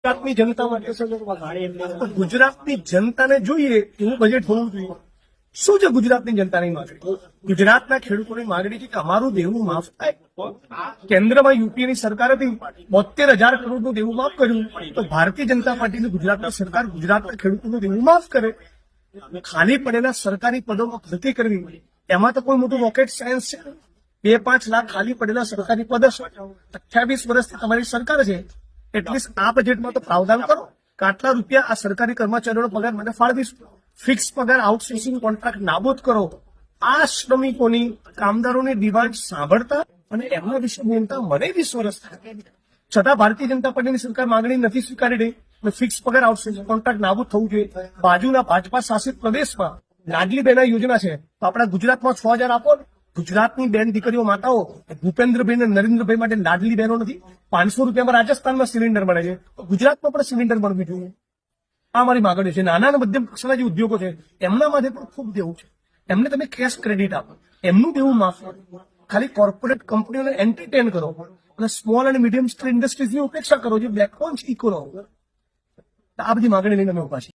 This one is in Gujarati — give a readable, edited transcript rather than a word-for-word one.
ગુજરાતની જનતા માટે ગુજરાતની જનતાને જોઈએ એવું બજેટ હોવું જોઈએ. શું છે ગુજરાતની જનતાની માંગણી? ગુજરાતના ખેડૂતોની માંગણી છે કે અમારું દેવું માફ થાય. કેન્દ્રમાં યુપીએની સરકાર હતી, 72,000 કરોડનું દેવું માફ કર્યું. તો ભારતીય જનતા પાર્ટીની ગુજરાતની સરકાર ગુજરાતના ખેડૂતોનું દેવું માફ કરે. ખાલી પડેલા સરકારી પદોમાં ભરતી કરવી, એમાં તો કોઈ મોટું રોકેટ સાયન્સ છે? 2-5 લાખ ખાલી પડેલા સરકારી પદ છે. 28 વર્ષથી તમારી સરકાર છે. એટલીસ્ટ આ બજેટમાં તો પ્રાવધાન કરો કે આટલા રૂપિયા આ સરકારી કર્મચારીઓનો પગાર મને ફાળવીશું. ફિક્સ પગાર આઉટસોર્સિંગ કોન્ટ્રાક્ટ નાબૂદ કરો. આ શ્રમિકોની, કામદારોની ડિમાન્ડ સાંભળતા અને એમના વિશે બોલતા મને 20 વર્ષ થાય. છતાં ભારતીય જનતા પાર્ટીની સરકાર માંગણી નથી સ્વીકારી રહી. ફિક્સ પગાર આઉટસોર્સિંગ કોન્ટ્રાક્ટ નાબૂદ થવું જોઈએ. બાજુના ભાજપા શાસિત પ્રદેશમાં લાડલી બહેના યોજના છે, તો આપણા ગુજરાતમાં 6,000 આપો. ગુજરાતની બેન દીકરીઓ, માતાઓ, ભૂપેન્દ્રભાઈ અને નરેન્દ્રભાઈ માટે લાડલી બહેનો નથી. 500 રૂપિયામાં રાજસ્થાનમાં સિલિન્ડર મળે છે, તો ગુજરાતમાં પણ સિલિન્ડર મળવું જોઈએ. આ મારી માંગણી છે. નાના અને મધ્યમ કક્ષાના જે ઉદ્યોગો છે એમના માટે પણ ખૂબ દેવું છે. એમને તમે કેશ ક્રેડિટ આપો, એમનું દેવું માફ કરો. ખાલી કોર્પોરેટ કંપનીઓને એન્ટરટેન કરો અને સ્મોલ અને મીડિયમ સ્કેલ ઇન્ડસ્ટ્રીઝની ઉપેક્ષા કરો, જે બેકબોન છે ઇકોનોમી. આ બધી માંગણી લઈને અમે ઉભા છીએ.